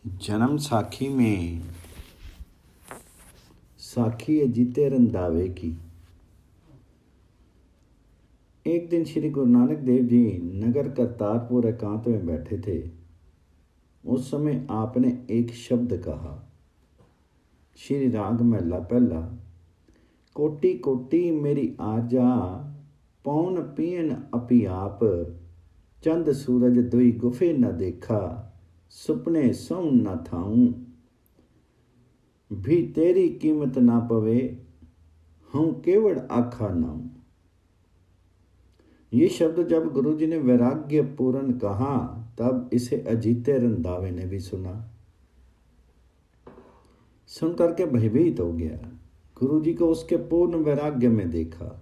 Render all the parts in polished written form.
जन्म साखी में साखी अजीते रंधावे की। एक दिन श्री गुरु नानक देव जी नगर करतारपुर एकांत में बैठे थे। उस समय आपने एक शब्द कहा। श्री राग महला पहला। कोटि कोटि मेरी आरजा, पौन पियन अपी आप, चंद सूरज दुई गुफे न देखा, सुपने सौन न थाऊं, भी तेरी कीमत ना पवे, हूँ केवड़ आखा नाऊं। ये शब्द जब गुरु जी ने वैराग्य पूर्ण कहा तब इसे अजीते रंधावे ने भी सुना। सुनकर के भयभीत हो गया। गुरु जी को उसके पूर्ण वैराग्य में देखा।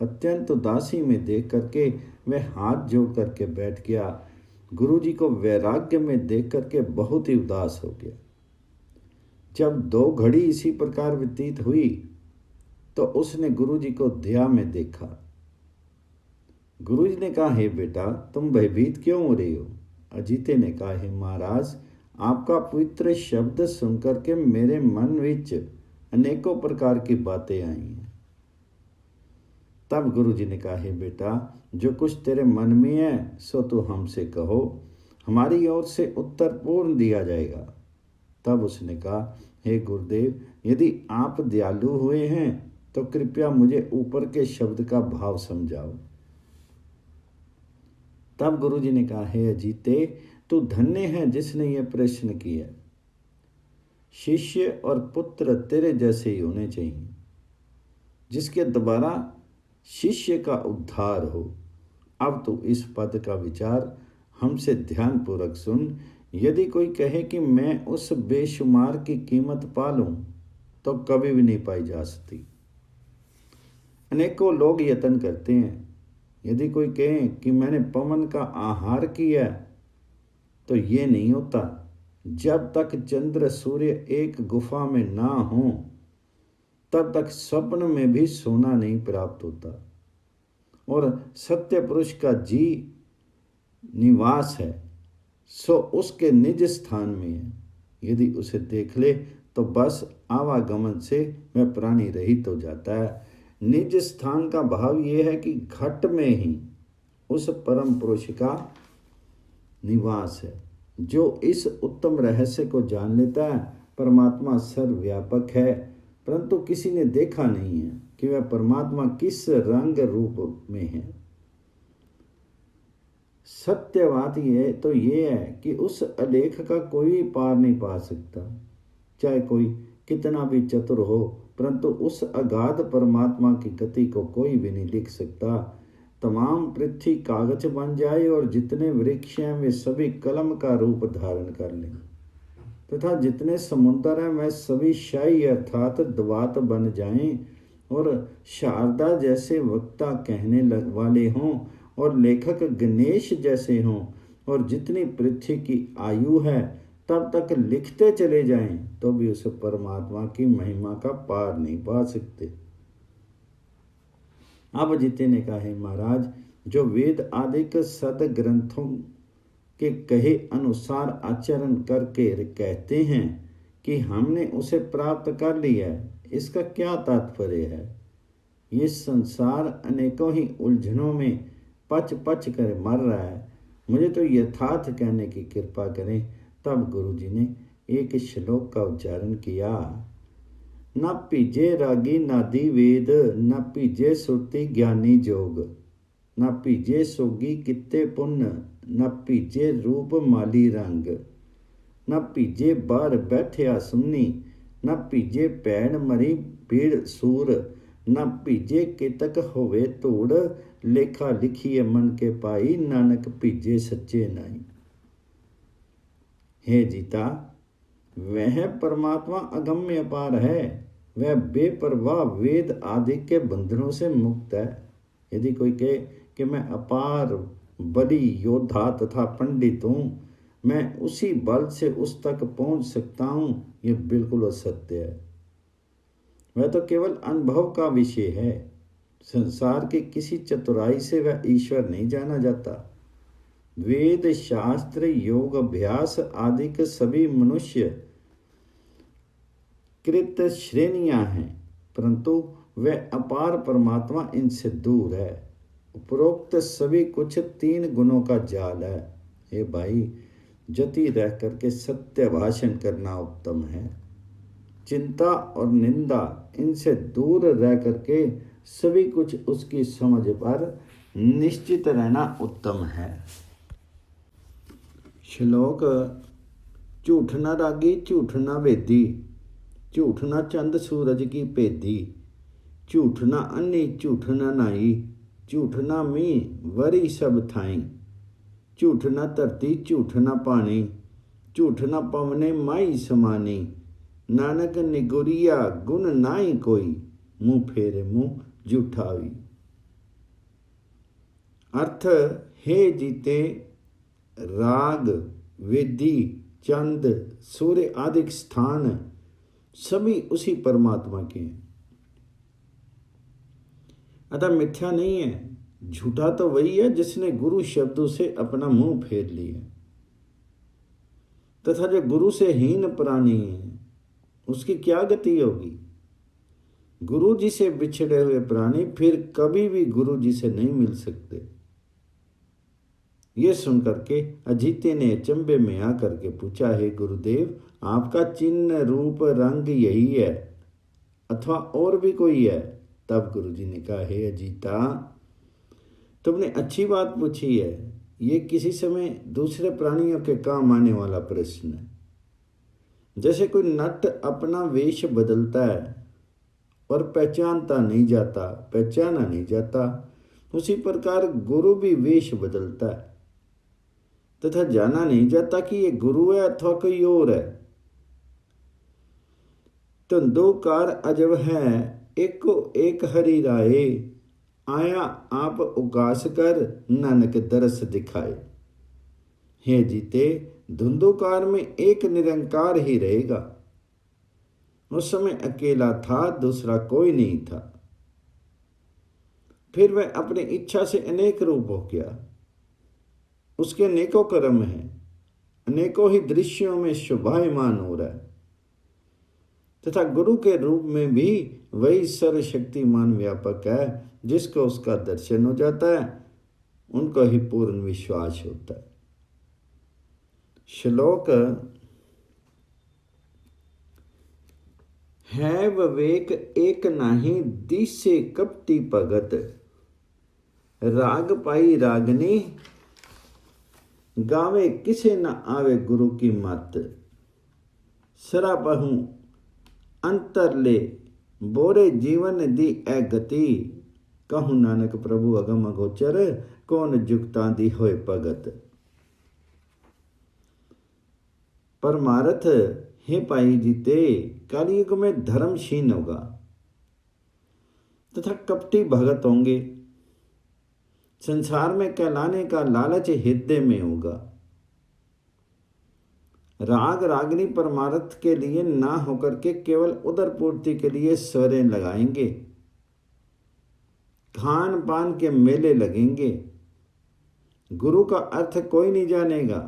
अत्यंत उदासी में देख करके वह हाथ जोड़ करके बैठ गया। गुरु जी को वैराग्य में देख करके बहुत ही उदास हो गया। जब 2 घड़ी इसी प्रकार व्यतीत हुई तो उसने गुरु जी को दया में देखा। गुरु जी ने कहा, हे बेटा, तुम भयभीत क्यों हो रहे हो? अजीते ने कहा, हे महाराज, आपका पवित्र शब्द सुनकर के मेरे मन विच अनेकों प्रकार की बातें आई हैं। तब गुरु जी ने कहा, हे बेटा, जो कुछ तेरे मन में है सो तू हमसे कहो, हमारी ओर से उत्तर पूर्ण दिया जाएगा। तब उसने कहा, हे गुरुदेव, यदि आप दयालु हुए हैं तो कृपया मुझे ऊपर के शब्द का भाव समझाओ। तब गुरु जी ने कहा, हे अजीते, तू धन्य है जिसने यह प्रश्न किया। शिष्य और पुत्र तेरे जैसे ही होने चाहिए, जिसके द्वारा शिष्य का उद्धार हो। अब तू इस पद का विचार हमसे ध्यानपूर्वक सुन। यदि कोई कहे कि मैं उस बेशुमार की कीमत पा लूं तो कभी भी नहीं पाई जा सकती। अनेकों लोग यत्न करते हैं। यदि कोई कहे कि मैंने पवन का आहार किया तो ये नहीं होता। जब तक चंद्र सूर्य एक गुफा में ना हो तब तक स्वप्न में भी सोना नहीं प्राप्त होता। और सत्य पुरुष का जी निवास है सो उसके निज स्थान में है। यदि उसे देख ले तो बस आवागमन से वह प्राणी रहित हो जाता है। निज स्थान का भाव यह है कि घट में ही उस परम पुरुष का निवास है। जो इस उत्तम रहस्य को जान लेता है, परमात्मा सर्वव्यापक है, परंतु किसी ने देखा नहीं है कि वह परमात्मा किस रंग रूप में है। सत्य बात ये है कि उस अलेख का कोई पार नहीं पा सकता। चाहे कोई कितना भी चतुर हो, परंतु उस अगाध परमात्मा की गति को कोई भी नहीं लिख सकता। तमाम पृथ्वी कागज बन जाए और जितने वृक्ष हैं वे सभी कलम का रूप धारण कर लें, तथा जितने समुद्र हैं वह सभी शाही अर्थात द्वात बन जाएं, और शारदा जैसे वक्ता कहने वाले हों और लेखक गणेश जैसे हों, और जितनी पृथ्वी की आयु है तब तक लिखते चले जाएं तो भी उस परमात्मा की महिमा का पार नहीं पा सकते। अब अजीते ने कहा, है महाराज, जो वेद आदिक सद ग्रंथों के कहे अनुसार आचरण करके कहते हैं कि हमने उसे प्राप्त कर लिया है, इसका क्या तात्पर्य है? ये संसार अनेकों ही उलझनों में पच पच कर मर रहा है। मुझे तो यथार्थ कहने की कृपा करें। तब गुरु जी ने एक श्लोक का उच्चारण किया। न पीजे रागी नादी वेद, न पीजे सुरती ज्ञानी जोग, न पीजे सोगी कित्ते पुण्य, न पीजे रूप माली रंग, न पीजे बार बैठया सुन्नी, न पीजे पैण मरी भीड़ सूर, न पीजे केतक होवे तोड़, लेखा लिखिए मन के पाई, नानक पीजे सच्चे नाई। हे जीता, वह परमात्मा अगम्य अपार है। वह बेपरवाह वेद आदि के बंधनों से मुक्त है। यदि कोई कहे कि मैं अपार बली योद्धा तथा पंडित हूँ, मैं उसी बल से उस तक पहुँच सकता हूँ, यह बिल्कुल असत्य है। वह तो केवल अनुभव का विषय है। संसार की किसी चतुराई से वह ईश्वर नहीं जाना जाता। वेद शास्त्र योग अभ्यास आदि के सभी मनुष्य कृत श्रेणियां हैं, परंतु वह अपार परमात्मा इनसे दूर है। उपरोक्त सभी कुछ 3 गुणों का जाल है। हे भाई, जति रह करके सत्य भाषण करना उत्तम है। चिंता और निंदा इनसे दूर रह करके सभी कुछ उसकी समझ पर निश्चित रहना उत्तम है। श्लोक। झूठ न रागी झूठ न वेदी, झूठ न चंद सूरज की भेदी, झूठ न अन्नी झूठ न नाई, झूठ न मी वरी सब थाई, झूठ न धरती झूठ न पानी, झूठ न पवने माई समानी, नानक निगुरिया गुण नाई कोई, मुँह फेरे मुँह झूठावी। अर्थ, हे जीते, राग, वेदी, चंद, सूर्य आदि स्थान सभी उसी परमात्मा के हैं, अतः मिथ्या नहीं है। झूठा तो वही है जिसने गुरु शब्दों से अपना मुंह फेर लिया, तथा जो गुरु से हीन प्राणी है उसकी क्या गति होगी। गुरु जी से बिछड़े हुए प्राणी फिर कभी भी गुरु जी से नहीं मिल सकते। ये सुनकर के अजीते ने अचंभे में आकर के पूछा, हे गुरुदेव, आपका चिन्ह रूप रंग यही है अथवा और भी कोई है? तब गुरु जी ने कहा, हे अजीता, तुमने अच्छी बात पूछी है। ये किसी समय दूसरे प्राणियों के काम आने वाला प्रश्न है। जैसे कोई नट अपना वेश बदलता है और पहचाना नहीं जाता, उसी प्रकार गुरु भी वेश बदलता है तथा जाना नहीं जाता कि ये गुरु है अथवा कोई और है। तो 2 कार अजब है, एक को एक हरि राये, आया आप उगास कर नानक दरस दिखाए। हे जीते, धुंधुकार में एक निरंकार ही रहेगा। उस समय अकेला था, दूसरा कोई नहीं था। फिर वह अपनी इच्छा से अनेक रूप हो गया। उसके अनेकों कर्म हैं, अनेकों ही दृश्यों में शोभायमान हो रहा है। तथा गुरु के रूप में भी वही सर्वशक्तिमान व्यापक है। जिसको उसका दर्शन हो जाता है उनको ही पूर्ण विश्वास होता है। श्लोक। है विवेक एक नाही, दिसे कपटी भगत, राग पाई रागनी, गावे किसे न आवे गुरु की मत, सरापहूं अंतर ले, बोरे जीवन दी ए गति, कहूँ नानक प्रभु अगम अगोचर, कौन जुगता दी होए भगत। परमार्थ, हे पाई जीते, कलयुग में धर्म क्षीण होगा तथा कपटी भगत होंगे। संसार में कहलाने का लालच हृदय में होगा। राग रागनी परमार्थ के लिए ना होकर के केवल उदर पूर्ति के लिए स्वरें लगाएंगे। खान पान के मेले लगेंगे। गुरु का अर्थ कोई नहीं जानेगा।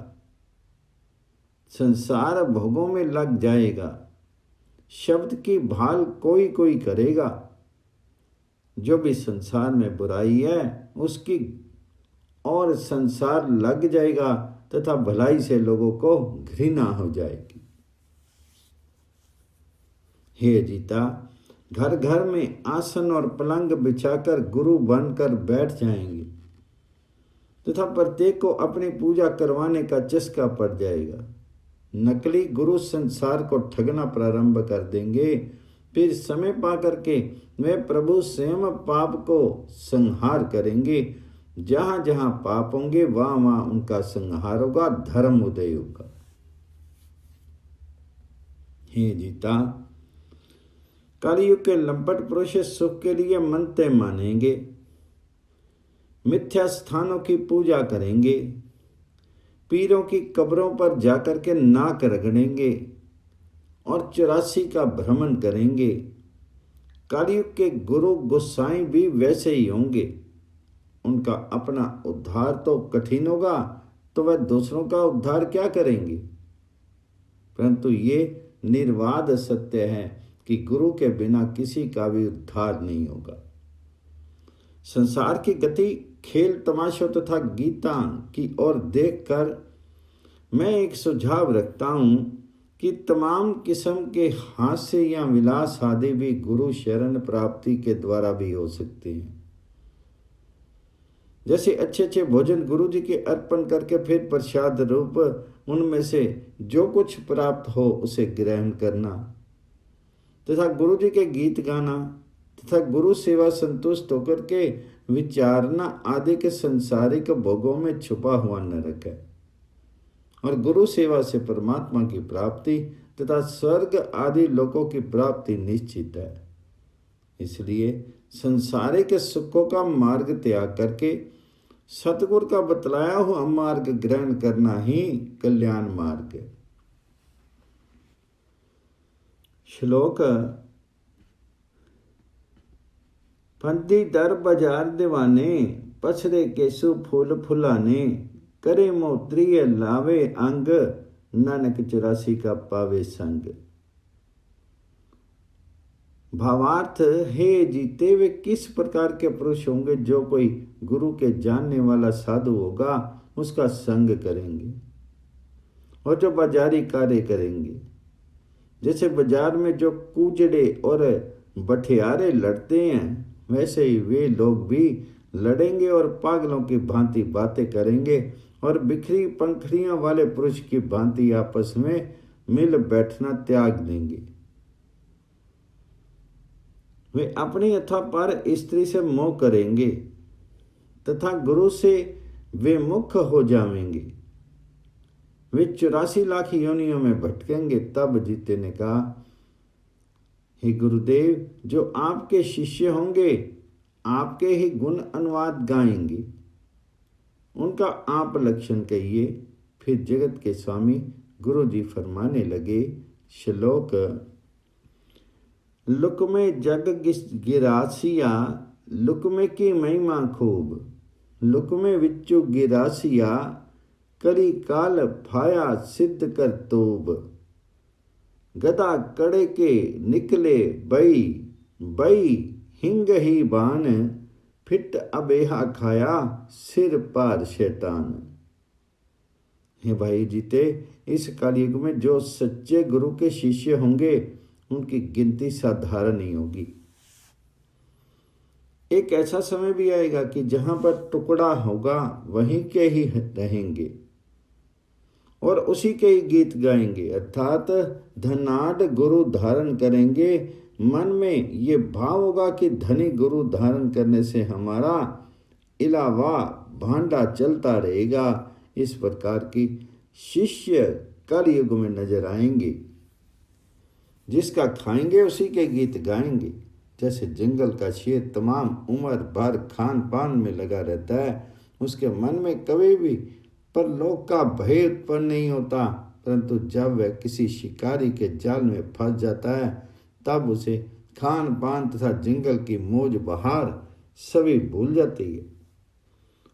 संसार भोगों में लग जाएगा। शब्द की भाल कोई कोई करेगा। जो भी संसार में बुराई है उसकी और संसार लग जाएगा तथा भलाई से लोगों को घृणा हो जाएगी। हे जीता, घर घर में आसन और पलंग बिछाकर गुरु बनकर बैठ जाएंगे तथा प्रत्येक को अपनी पूजा करवाने का चस्का पड़ जाएगा। नकली गुरु संसार को ठगना प्रारंभ कर देंगे। फिर समय पा करके वे प्रभु स्वयं पाप को संहार करेंगे। जहां जहां पाप होंगे वहां वहां उनका संहार होगा, धर्म उदय होगा। हे जीता, कलयुग के लंपट पुरुष सुख के लिए मनते मानेंगे, मिथ्या स्थानों की पूजा करेंगे, पीरों की कब्रों पर जाकर के नाक रगड़ेंगे और 84 का भ्रमण करेंगे। कलयुग के गुरु गोसाई भी वैसे ही होंगे। उनका अपना उद्धार तो कठिन होगा तो वह दूसरों का उद्धार क्या करेंगे? परंतु ये निर्वाद सत्य है कि गुरु के बिना किसी का भी उद्धार नहीं होगा। संसार की गति, खेल तमाशों तथा गीता की ओर देखकर मैं एक सुझाव रखता हूं कि तमाम किस्म के हास्य या विलास आदि भी गुरु शरण प्राप्ति के द्वारा भी हो सकते हैं। जैसे अच्छे अच्छे भोजन गुरु जी के अर्पण करके फिर प्रसाद रूप उनमें से जो कुछ प्राप्त हो उसे ग्रहण करना, तथा गुरु जी के गीत गाना, तथा गुरु सेवा संतुष्ट होकर के विचारना आदि के संसारिक भोगों में छुपा हुआ न रखे और गुरु सेवा से परमात्मा की प्राप्ति तथा स्वर्ग आदि लोकों की प्राप्ति निश्चित है। इसलिए संसारिक सुखों का मार्ग त्याग करके सतगुरु का बतलाया हुआ मार्ग ग्रहण करना ही कल्याण मार्ग है। श्लोक फंदी दर बाजार दीवाने, पछरे केसु फूल फुलाने, करे मोत्रिय लावे अंग, नानक 84 का पावे संग। भावार्थ, हे जीते वे किस प्रकार के पुरुष होंगे जो कोई गुरु के जानने वाला साधु होगा उसका संग करेंगे और जो बाजारी कार्य करेंगे। जैसे बाजार में जो कूजड़े और बठियारे लड़ते हैं वैसे ही वे लोग भी लड़ेंगे और पागलों की भांति बातें करेंगे और बिखरी पंखड़ियां वाले पुरुष की भांति आपस में मिल बैठना त्याग देंगे। वे अपनी अथवा पर स्त्री से मोह करेंगे तथा गुरु से वे मुख हो जाएंगे। वे 84 लाख योनियों में भटकेंगे। तब जीते ने कहा, हे गुरुदेव, जो आपके शिष्य होंगे आपके ही गुण अनुवाद गाएंगे, उनका आप लक्षण कहिए। फिर जगत के स्वामी गुरु जी फरमाने लगे, श्लोक लुक में जग गिरासिया, लुक में की महिमा खूब, लुक में विच्चु गिरासिया, करी काल फाया सिद्ध कर तोब, गदा कड़े के निकले बई, बई हिंग ही बान, फिट अबेहा खाया सिर पार शैतान। हे भाई जीते, इस कलयुग में जो सच्चे गुरु के शिष्य होंगे उनकी गिनती साधारण नहीं होगी। एक ऐसा समय भी आएगा कि जहां पर टुकड़ा होगा वहीं के ही रहेंगे और उसी के ही गीत गाएंगे, अर्थात धनाढ़ गुरु धारण करेंगे। मन में ये भाव होगा कि धनी गुरु धारण करने से हमारा इलावा भांडा चलता रहेगा। इस प्रकार की शिष्य कलयुग में नजर आएंगे। जिसका खाएंगे उसी के गीत गाएंगे। जैसे जंगल का शेर तमाम उम्र भर खान पान में लगा रहता है, उसके मन में कभी भी परलोक का भय उत्पन्न नहीं होता, परंतु जब वह किसी शिकारी के जाल में फंस जाता है तब उसे खान पान तथा जंगल की मौज बहार सभी भूल जाती है।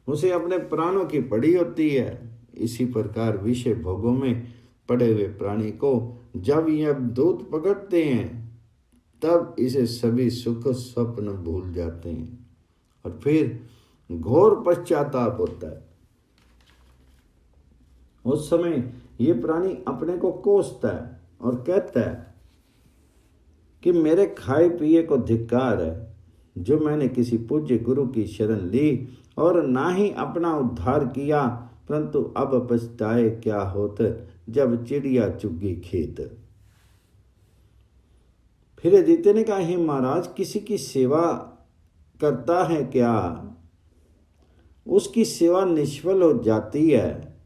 उसे अपने प्राणों की पड़ी होती है। इसी प्रकार विषय भोगों में पड़े हुए प्राणी को जब यह दूत पकड़ते हैं तब इसे सभी सुख स्वप्न भूल जाते हैं और फिर घोर पश्चाताप होता है। उस समय ये प्राणी अपने को कोसता है और कहता है कि मेरे खाए पिए को धिक्कार है, जो मैंने किसी पूज्य गुरु की शरण ली और ना ही अपना उद्धार किया, परंतु अब पछताए क्या होत जब चिड़िया चुग खेत। फिर आदित्य ने कहा, हे महाराज, किसी की सेवा करता है क्या, उसकी सेवा निष्फल हो जाती है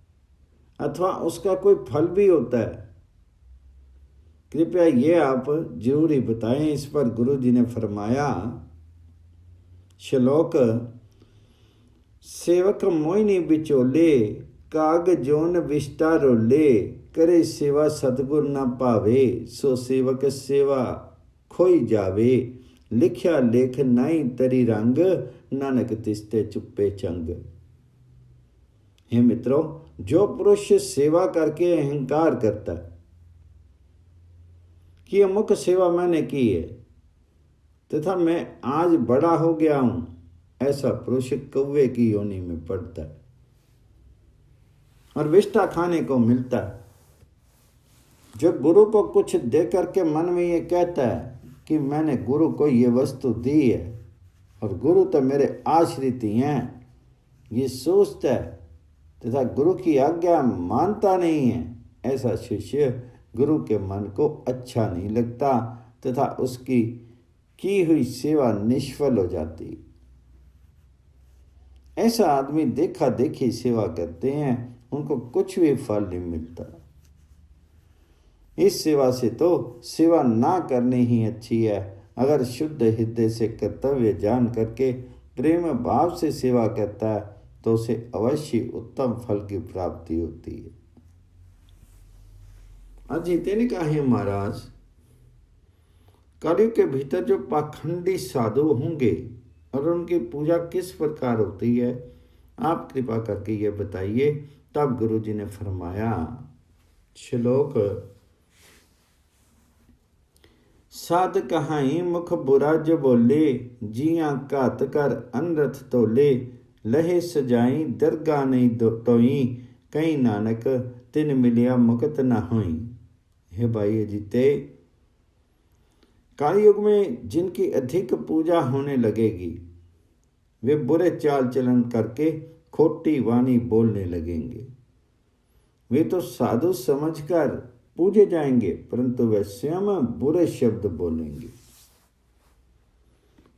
अथवा उसका कोई फल भी होता है? कृपया ये आप जरूर ही बताएं। इस पर गुरु जी ने फरमाया, श्लोक सेवक मोइनी बिचोले, काग जोन विष्टा रोले, करे सेवा सतगुर न पावे, सो सेवक सेवा खोई जावे, लिख्या लेख नाई तरी रंग, नानक तिस्ते चुप्पे चंग। हे मित्रों, जो पुरुष सेवा करके अहंकार करता है कि अमुक सेवा मैंने की है तथा मैं आज बड़ा हो गया हूं, ऐसा पुरुष कौवे की योनि में पड़ता है और विष्ठा खाने को मिलता है। जो गुरु को कुछ दे करके मन में ये कहता है कि मैंने गुरु को ये वस्तु दी है और गुरु तो मेरे आश्रित ही हैं, ये सोचता है तथा गुरु की आज्ञा मानता नहीं है, ऐसा शिष्य गुरु के मन को अच्छा नहीं लगता तथा उसकी की हुई सेवा निष्फल हो जाती। ऐसा आदमी देखा देखी सेवा करते हैं, उनको कुछ भी फल नहीं मिलता। इस सेवा से तो सेवा ना करनी ही अच्छी है। अगर शुद्ध हृदय से कर्तव्य जान करके प्रेम भाव से सेवा करता है तो उसे अवश्य उत्तम फल की प्राप्ति होती है। अजीते ने कहा, है महाराज, कलयुग के भीतर जो पाखंडी साधु होंगे और उनकी पूजा किस प्रकार होती है, आप कृपा करके ये बताइए। तब गुरु जी ने फरमाया, श्लोक, साध कहाई मुख बुरा जो बोले, जिया घात कर अनरथ तोले, लहे सजाई दरगाह नहीं टोई, कहीं नानक तिन मिलिया मुकत न होई। हे भाई अजीते, कालयुग में जिनकी अधिक पूजा होने लगेगी वे बुरे चाल चलन करके खोटी वाणी बोलने लगेंगे। वे तो साधु समझकर पूजे जाएंगे परंतु वे स्वयं बुरे शब्द बोलेंगे।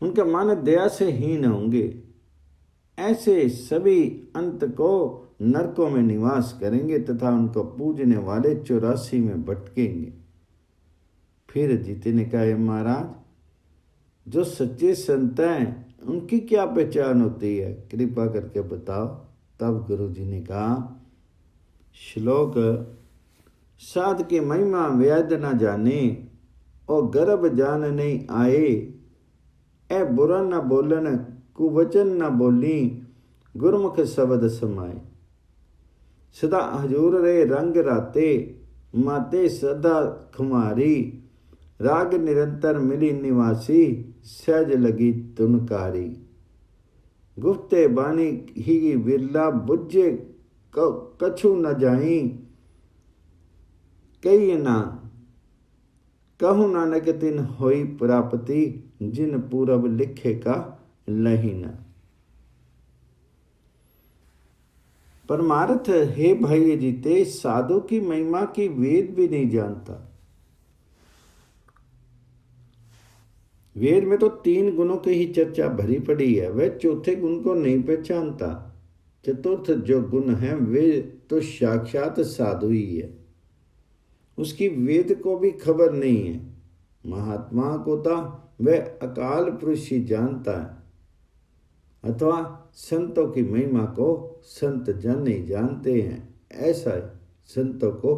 उनका मन दया से हीन होंगे। ऐसे सभी अंत को नरकों में निवास करेंगे तथा उनको पूजने वाले 84 में भटकेंगे। फिर जीते ने कहा, महाराज, जो सच्चे संत हैं उनकी क्या पहचान होती है, कृपा करके बताओ। तब गुरु जी ने कहा, श्लोक, साध की महिमा वेद न जाने, और गर्भ जान नहीं आए, ए बुरा न बोलन कुवचन न बोली, गुरमुख शब्द समाए, सदा हजूर रे रंग राते, माते सदा खुमारी, राग निरंतर मिली निवासी, सहज लगी तुनकारी, गुफ्ते बानी ही बिरला बुझे कछु न जाई, कही ना कहूँ नानक तिन होई प्राप्ति, जिन पूरब लिखे का लहीना। परमार्थ, हे भाई जीते, साधु की महिमा की वेद भी नहीं जानता। वेद में तो 3 गुणों की ही चर्चा भरी पड़ी है, वह चौथे गुण को नहीं पहचानता। चतुर्थ जो गुण है वे तो साक्षात साधु ही है, उसकी वेद को भी खबर नहीं है। महात्मा को तो वह अकाल पुरुष ही जानता है अथवा संतों की महिमा को संत जन ही जानते हैं। ऐसा संतों को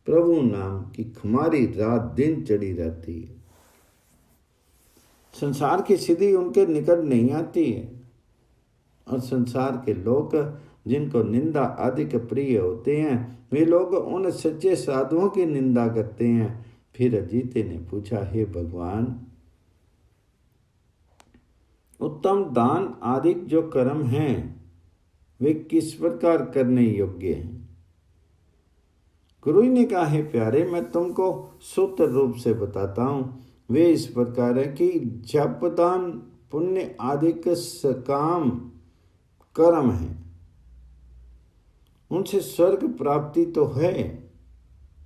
प्रभु नाम की खुमारी रात दिन चढ़ी रहती है। संसार की सिद्धि उनके निकट नहीं आती है और संसार के लोग जिनको निंदा अधिक प्रिय होते हैं वे लोग उन सच्चे साधुओं की निंदा करते हैं। फिर अजीते ने पूछा, हे भगवान, उत्तम दान आदि जो कर्म हैं वे किस प्रकार करने योग्य हैं? गुरु ने कहा, है प्यारे, मैं तुमको सूत्र रूप से बताता हूँ। वे इस प्रकार है कि जप दान पुण्य आदि के सकाम कर्म हैं, उनसे स्वर्ग प्राप्ति तो है,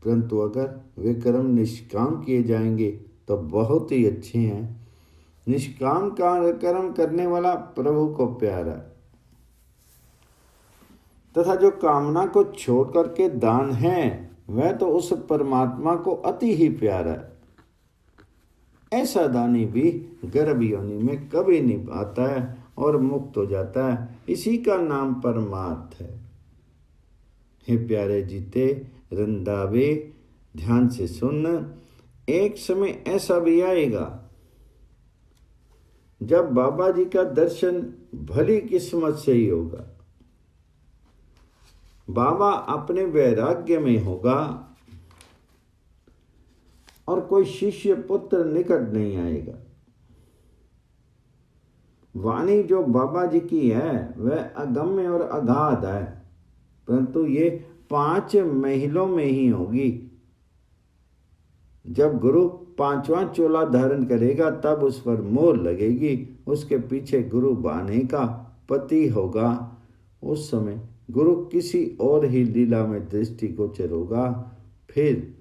परंतु अगर वे कर्म निष्काम किए जाएंगे तो बहुत ही अच्छे हैं। निष्काम कर्म करने वाला प्रभु को प्यारा तथा जो कामना को छोड़ करके दान है वह तो उस परमात्मा को अति ही प्यारा है। ऐसा दानी भी गर्भ योनि में कभी नहीं आता है और मुक्त हो जाता है। इसी का नाम परमार्थ है। हे प्यारे जीते रंदावे, ध्यान से सुन। एक समय ऐसा भी आएगा जब बाबा जी का दर्शन भली किस्मत से ही होगा। बाबा अपने वैराग्य में होगा और कोई शिष्य पुत्र निकट नहीं आएगा। वाणी जो बाबा जी की है वह अगम्य और अगाध है, परंतु ये 5 महलों में ही होगी। जब गुरु 5वां चोला धारण करेगा तब उस पर मोहर लगेगी, उसके पीछे गुरु बाने का पति होगा। उस समय गुरु किसी और ही लीला में दृष्टिगोचर होगा। फिर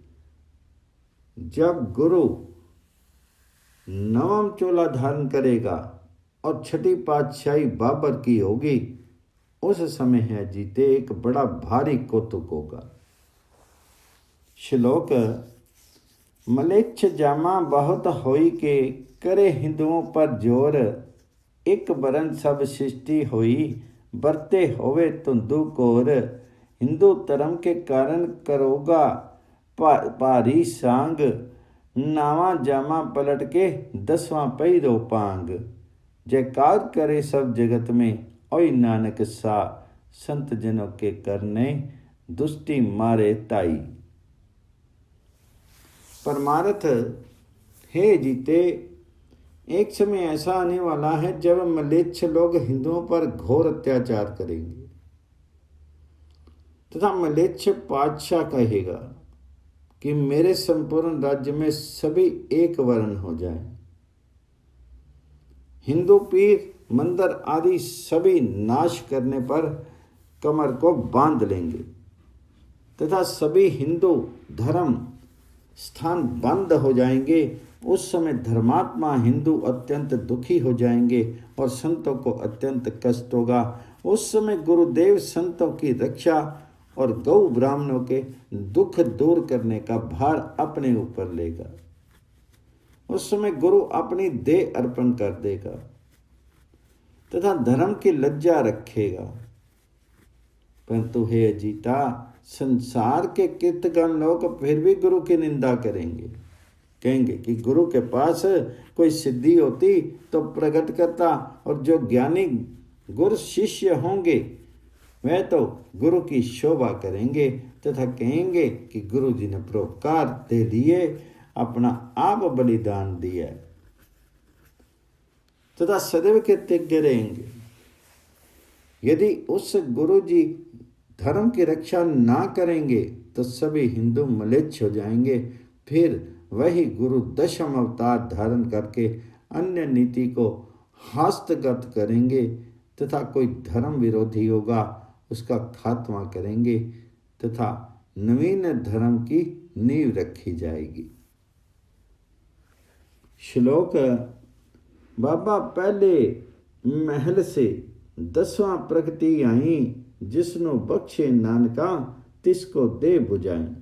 जब गुरु 9वां चोला धारण करेगा और 6ठी पातशाही बाबर की होगी, उस समय है जीते एक बड़ा भारी कौतुक होगा। श्लोक मलेच्छ जामा बहुत होई के करे हिंदुओं पर जोर, एक बरन सब सृष्टि होई बरते होवे तुंदु कोर, हिंदू धर्म के कारण करोगा भारी सांग, नावा जामा पलट के 10वां पहिरो पांग, जयकार करे सब जगत में ओई नानक सा, संत जनों के करने दुष्टि मारे ताई। परमार्थ हे जीते, एक समय ऐसा आने वाला है जब म्लेच्छ लोग हिंदुओं पर घोर अत्याचार करेंगे तथा म्लेच्छ पातशाह कहेगा कि मेरे संपूर्ण राज्य में सभी एक वर्ण हो जाएं। हिंदू पीर मंदिर आदि सभी नाश करने पर कमर को बांध लेंगे तथा सभी हिंदू धर्म स्थान बंद हो जाएंगे। उस समय धर्मात्मा हिंदू अत्यंत दुखी हो जाएंगे और संतों को अत्यंत कष्ट होगा। उस समय गुरुदेव संतों की रक्षा और गौ ब्राह्मणों के दुख दूर करने का भार अपने ऊपर लेगा। उस समय गुरु अपनी देह अर्पण कर देगा तथा धर्म की लज्जा रखेगा। परंतु हे अजीता, संसार के कृतज्ञ लोग फिर भी गुरु की निंदा करेंगे, कहेंगे कि गुरु के पास कोई सिद्धि होती तो प्रकट करता, और जो ज्ञानी गुरु शिष्य होंगे वह तो गुरु की शोभा करेंगे तथा कहेंगे कि गुरु जी ने परोपकार दे दिए, अपना आप बलिदान दिया तथा सदैव कृतज्ञ रहेंगे। यदि उस गुरु जी धर्म की रक्षा ना करेंगे तो सभी हिंदू म्लेच्छ हो जाएंगे। फिर वही गुरु 10म अवतार धारण करके अन्य नीति को हस्तगत करेंगे तथा कोई धर्म विरोधी होगा उसका खात्मा करेंगे तथा नवीन धर्म की नींव रखी जाएगी। श्लोक बाबा पहले महल से 10वां प्रगति आई, जिसनो बख्शे नानका तिसको दे बुझाएं।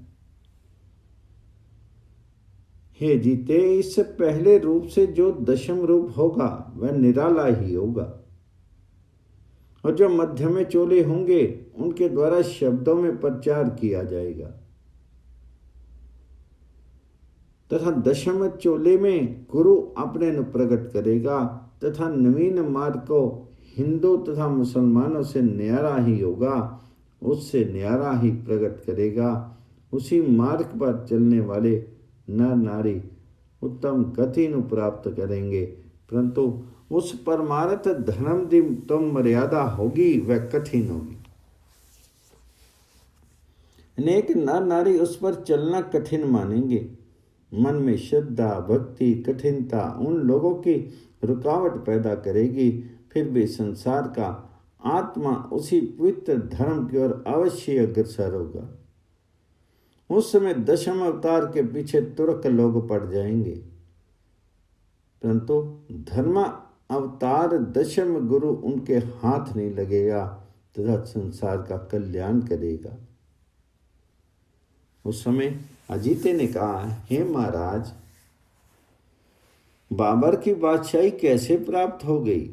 हे जीते, इस पहले रूप से जो 10म रूप होगा वह निराला ही होगा, और जो मध्य में चोले होंगे उनके द्वारा शब्दों में प्रचार किया जाएगा तथा 10म चोले में गुरु अपने न प्रकट करेगा तथा नवीन मार्ग को हिंदू तथा मुसलमानों से न्यारा ही होगा, उससे न्यारा ही प्रकट करेगा। उसी मार्ग पर चलने वाले नर नारी उत्तम गति नु प्राप्त करेंगे, परंतु उस परमार्थ धर्म की तो मर्यादा होगी वह कठिन होगी। अनेक नर नारी उस पर चलना कठिन मानेंगे। मन में श्रद्धा भक्ति कठिनता उन लोगों की रुकावट पैदा करेगी, फिर भी संसार का आत्मा उसी पवित्र धर्म की ओर अवश्य अग्रसर होगा। उस समय 10म अवतार के पीछे तुरक लोग पड़ जाएंगे, परंतु धर्म अवतार 10म गुरु उनके हाथ नहीं लगेगा तथा संसार का कल्याण करेगा। उस समय अजीते ने कहा, हे महाराज, बाबर की बादशाही कैसे प्राप्त हो गई?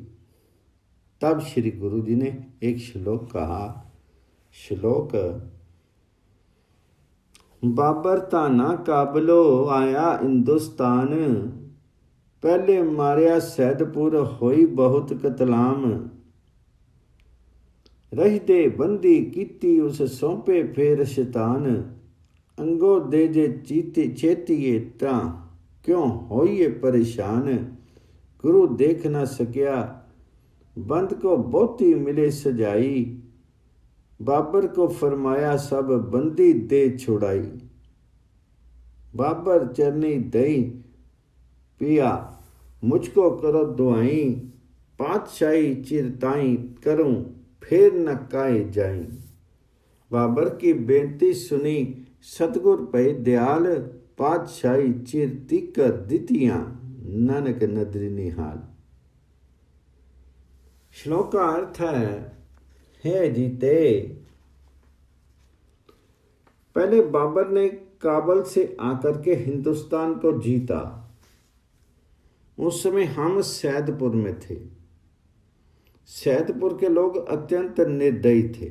तब श्री गुरु जी ने एक श्लोक कहा। श्लोक बाबर ताना काबलो आया हिंदुस्तान, पहले मारिया सैदपुर होई बहुत कतलाम, रही दे बंदी कीती उस सौंपे फेर शैतान, अंगो दे जे चीती चेतिए ता क्यों होइए परेशान। गुरु देख न सकिया बंद को बहुती मिले सजाई, बाबर को फरमाया सब बंदी दे छुड़ाई। बाबर चरनी दई पिया मुझको करो दुआई, पातशाही चिरताई करूं फिर न काए जाई। बाबर की बेनती सुनी सतगुर भय दयाल, पातशाही चिर तीकर दितियां नानक नदरी निहाल। श्लोक का अर्थ है जीते, पहले बाबर ने काबल से आकर के हिंदुस्तान को जीता। उस समय हम सैदपुर में थे। सैदपुर के लोग अत्यंत निर्दयी थे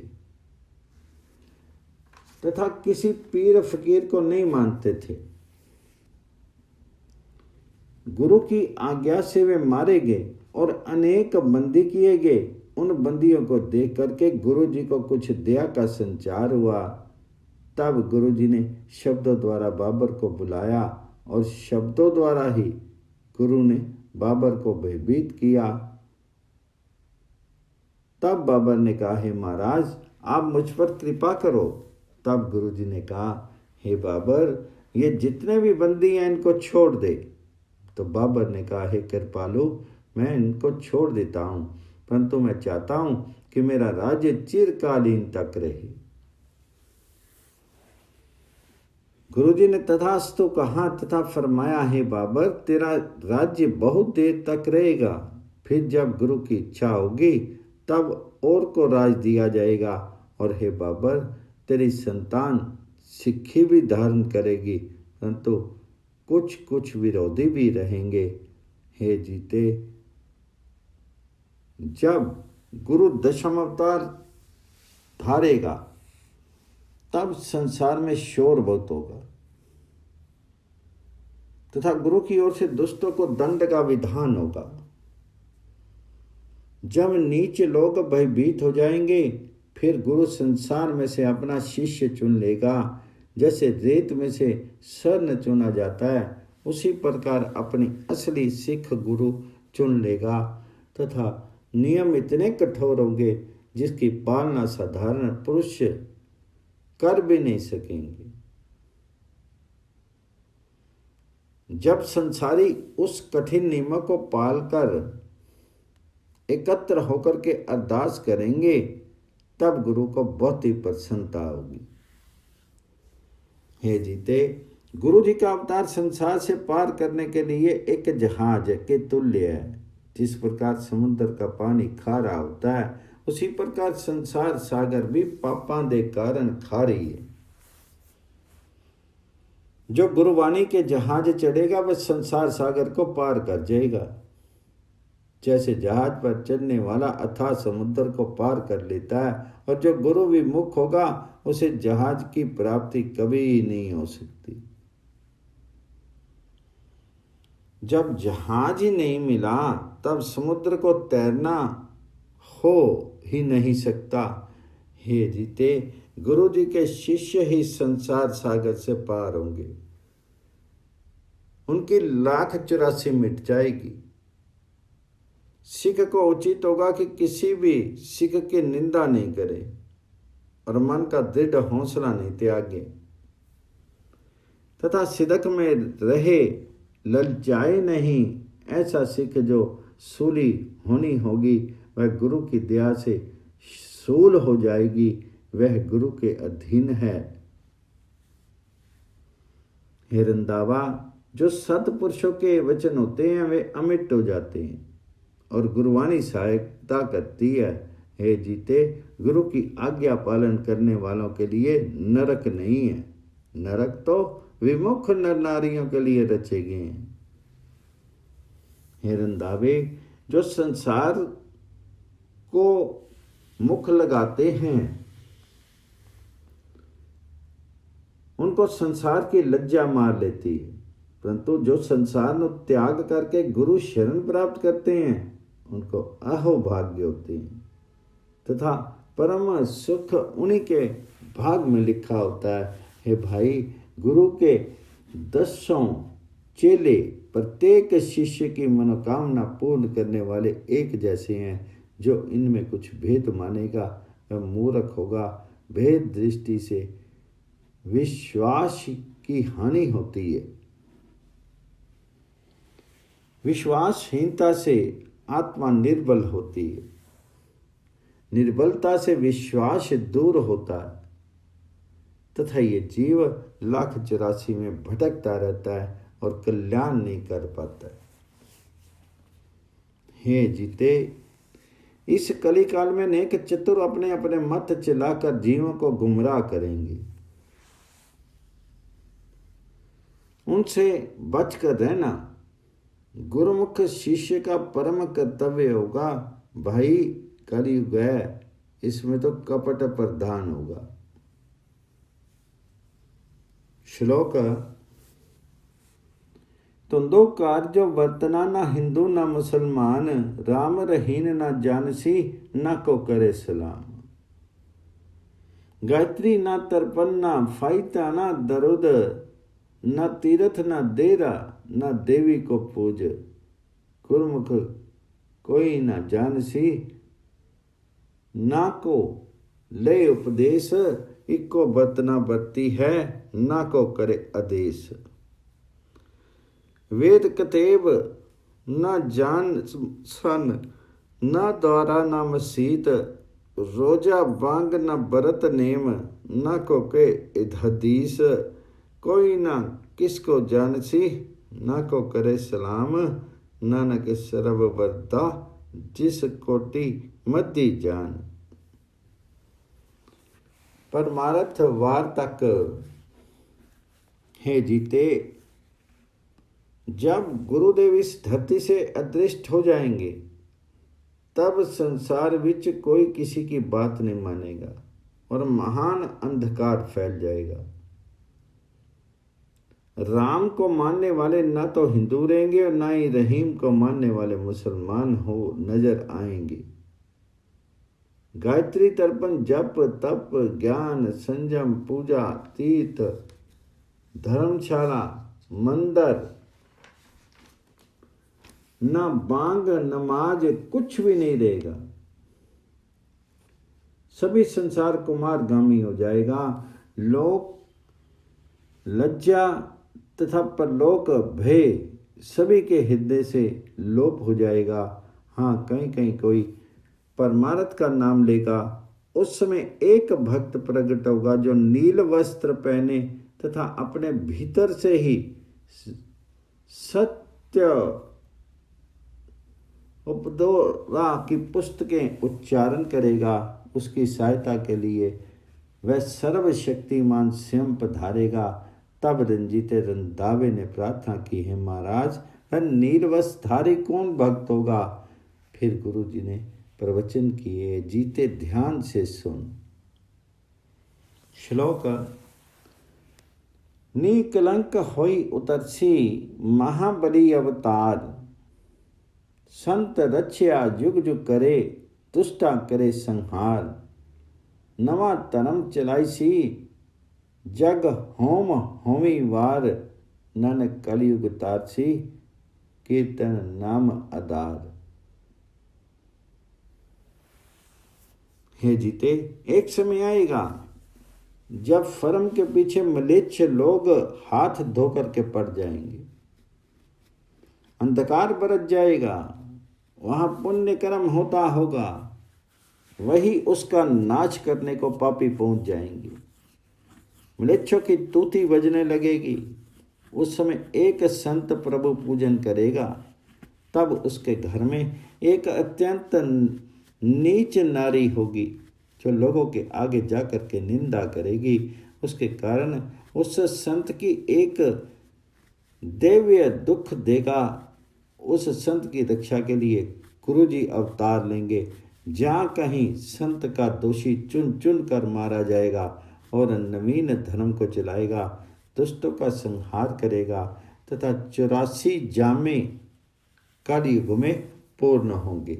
तथा किसी पीर फकीर को नहीं मानते थे। गुरु की आज्ञा से वे मारे गए और अनेक बंदी किए गए। उन बंदियों को देख करके गुरु जी को कुछ दया का संचार हुआ। तब गुरु जी ने शब्दों द्वारा बाबर को बुलाया और शब्दों द्वारा ही गुरु ने बाबर को भयभीत किया। तब बाबर ने कहा, हे महाराज आप मुझ पर कृपा करो। तब गुरु जी ने कहा, हे बाबर ये जितने भी बंदी हैं इनको छोड़ दे। तो बाबर ने कहा, हे कृपालु मैं इनको छोड़ देता हूँ, परंतु मैं चाहता हूँ कि मेरा राज्य चिरकालीन तक रहे। गुरु जी ने तथास्तु कहा तथा फरमाया, हे बाबर तेरा राज्य बहुत देर तक रहेगा, फिर जब गुरु की इच्छा होगी तब और को राज दिया जाएगा। और हे बाबर तेरी संतान सिक्खी भी धारण करेगी, परंतु कुछ कुछ विरोधी भी रहेंगे। हे जीते, जब गुरु दशम अवतार धारेगा तब संसार में शोर बहुत होगा तथा गुरु की ओर से दुष्टों को दंड का विधान होगा। जब नीच लोग भयभीत हो जाएंगे फिर गुरु संसार में से अपना शिष्य चुन लेगा। जैसे रेत में से स्वर्ण चुना जाता है उसी प्रकार अपनी असली सिख गुरु चुन लेगा तथा नियम इतने कठोर होंगे जिसकी पालना साधारण पुरुष कर भी नहीं सकेंगे। जब संसारी उस कठिन नियमों को पालकर एकत्र होकर के अरदास करेंगे तब गुरु को बहुत ही प्रसन्नता होगी। हे जीते, गुरु जी का अवतार संसार से पार करने के लिए एक जहाज के तुल्य है। जिस प्रकार समुद्र का पानी खारा होता है उसी प्रकार संसार सागर भी पापां दे कारण खारी है। जो गुरुवाणी के जहाज चढ़ेगा वह संसार सागर को पार कर जाएगा। जैसे जहाज पर चढ़ने वाला अथाह समुद्र को पार कर लेता है और जो गुरु विमुख होगा उसे जहाज की प्राप्ति कभी नहीं हो सकती। जब जहाज ही नहीं मिला तब समुद्र को तैरना हो ही नहीं सकता। हे जीते, गुरु जी के शिष्य ही संसार सागर से पार होंगे। उनकी 1,84,000 मिट जाएगी। सिख को उचित होगा कि किसी भी सिख की निंदा नहीं करे और मन का दृढ़ हौसला नहीं त्यागे तथा सिदक में रहे, ललचाए नहीं। ऐसा सिख जो सूली होनी होगी वह गुरु की दया से सूल हो जाएगी, वह गुरु के अधीन है। हे रंधावा, जो सत्पुरुषों के वचन होते हैं वे अमिट हो जाते हैं और गुरुवाणी सहायता करती है। हे जीते, गुरु की आज्ञा पालन करने वालों के लिए नरक नहीं है। नरक तो विमुख नर नारियों के लिए रचे गए हैं। हे रंधावे, जो संसार को मुख लगाते हैं उनको संसार की लज्जा मार लेती है, परंतु जो संसार को त्याग करके गुरु शरण प्राप्त करते हैं उनको अहोभाग्य होते हैं तथा परम सुख उन्हीं के भाग में लिखा होता है। हे भाई, गुरु के 10 चेले प्रत्येक शिष्य की मनोकामना पूर्ण करने वाले एक जैसे हैं। जो इनमें कुछ भेद मानेगा वह मूर्ख होगा। भेद दृष्टि से विश्वास की हानि होती है। विश्वासहीनता से आत्मा निर्बल होती है। निर्बलता से विश्वास दूर होता है तथा ये जीव 1,84 में भटकता रहता है और कल्याण नहीं कर पाता है। हे जीते, इस कलिकाल में अनेक चतुर अपने अपने मत चलाकर जीवों को गुमराह करेंगे। उनसे बचकर रहना गुरुमुख शिष्य का परम कर्तव्य होगा। भाई, कलयुग है, इसमें तो कपट प्रधान होगा। श्लोक तुंदो कार्य वर्तना न हिंदू न मुसलमान, राम रहीन न जानसी न को करे सलाम। गायत्री न तर्पण न फाइता न दरुद, न तीर्थ न देरा न देवी को पूज। गुरुमुख कोई न जानसी ना को ले उपदेश, इको बरतना बरती है ना को करे आदेश। वेद कतेब न जान सन, न द्वारा न मसीत, रोजा बांग न बरत नेम, न को के हदीस। कोई न किसको जानसी न को करे सलाम, नानक सर्व वर्दा जिस कोटि मध्य जान। परमार्थ वार तक हे जीते, जब गुरुदेव इस धरती से अदृष्ट हो जाएंगे तब संसार विच कोई किसी की बात नहीं मानेगा और महान अंधकार फैल जाएगा। राम को मानने वाले न तो हिंदू रहेंगे और न ही रहीम को मानने वाले मुसलमान हो नजर आएंगे। गायत्री तर्पण जप तप ज्ञान संयम पूजा तीर्थ धर्मशाला मंदिर न बांग नमाज कुछ भी नहीं रहेगा। सभी संसार कुमारगामी हो जाएगा। लोक लज्जा तथा परलोक भय सभी के हृदय से लोप हो जाएगा। हाँ, कहीं कहीं कोई परमार्थ का नाम लेगा। उस समय एक भक्त प्रकट होगा जो नील वस्त्र पहने तथा अपने भीतर से ही सत्य उपदेशा की पुस्तकें उच्चारण करेगा। उसकी सहायता के लिए वह सर्वशक्तिमान स्वयं पधारेगा। तब रंजीते रंधावे ने प्रार्थना की, है महाराज, वह नीलवस्त्रधारी कौन भक्त होगा? फिर गुरु जी ने प्रवचन किए, जीते ध्यान से सुन। श्लोक निकलंक होई उतरसी महाबली अवतार, संत रक्षा जुग जुग करे दुष्टा करे संहार। नवा तरम चलाइसी जग होम होमी वार, नानक कलयुग तारसी कीर्तन नाम आधार। हे जीते, एक समय आएगा जब फर्म के पीछे मलेच्छ लोग हाथ धो करके पड़ जाएंगे। अंधकार बरस जाएगा, वहां पुण्य कर्म होता होगा, वही उसका नाश करने को पापी पहुंच जाएंगे। मलेच्छों की तूती बजने लगेगी। उस समय एक संत प्रभु पूजन करेगा, तब उसके घर में एक अत्यंत नीच नारी होगी जो लोगों के आगे जाकर के निंदा करेगी। उसके कारण उस संत की एक दैवीय दुख देगा। उस संत की रक्षा के लिए गुरु जी अवतार लेंगे। जहाँ कहीं संत का दोषी चुन चुन कर मारा जाएगा और नवीन धर्म को चलाएगा, दुष्टों का संहार करेगा तथा 84 जामें कलयुग में पूर्ण होंगे।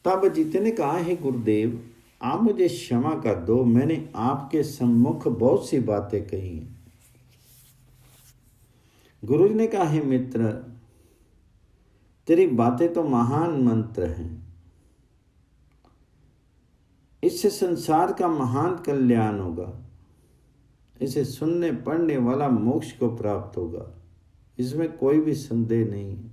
तब अजीत ने कहा, हे गुरुदेव, आप मुझे क्षमा कर दो, मैंने आपके सम्मुख बहुत सी बातें कही हैं। गुरु जी ने कहा, हे मित्र, तेरी बातें तो महान मंत्र हैं, इससे संसार का महान कल्याण होगा, इसे सुनने पढ़ने वाला मोक्ष को प्राप्त होगा, इसमें कोई भी संदेह नहीं है।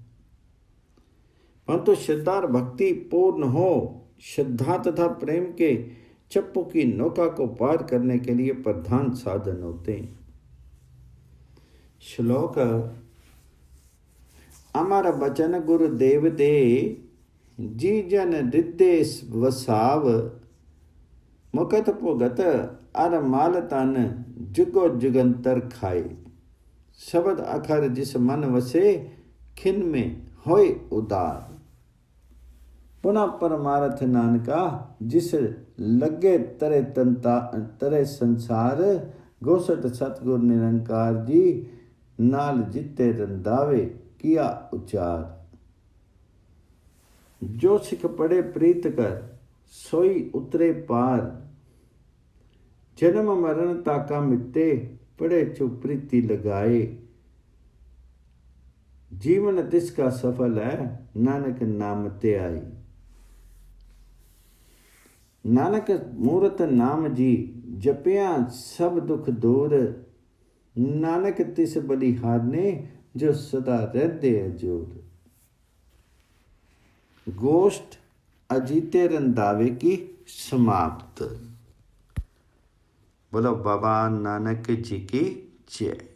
परंतु श्रद्धा और भक्ति पूर्ण हो, श्रद्धा तथा प्रेम के चप्पू की नौका को पार करने के लिए प्रधान साधन होते हैं। श्लोक। अमर बचन गुरुदेव दे, जी जन हृदय वसाव, मुकत पुगत अर माल तन, जुगो जुगंतर खाए, शब्द अखर जिस मन वसे, खिन में होए उदार। पुनः परमार्थ नानका, जिस लगे तरे तंता तरे संसार, गोसठ सतगुर निरंकार जी, नाल जिते रंदावे किया उचार। जो सिख पड़े प्रीत कर, सोई उतरे पार, जन्म मरण ताका मिटे, पड़े चुप प्रीति लगाए, जीवन तिसका सफल है, नानक नाम ते आई। नानक मूरत नाम जी, जपिया सब दुख दूर, नानक तिस बलिहारने, जो सदा रहते जोर। गोष्ठ अजीते रंधावे की समाप्त। बोलो बाबा नानक जी की जय।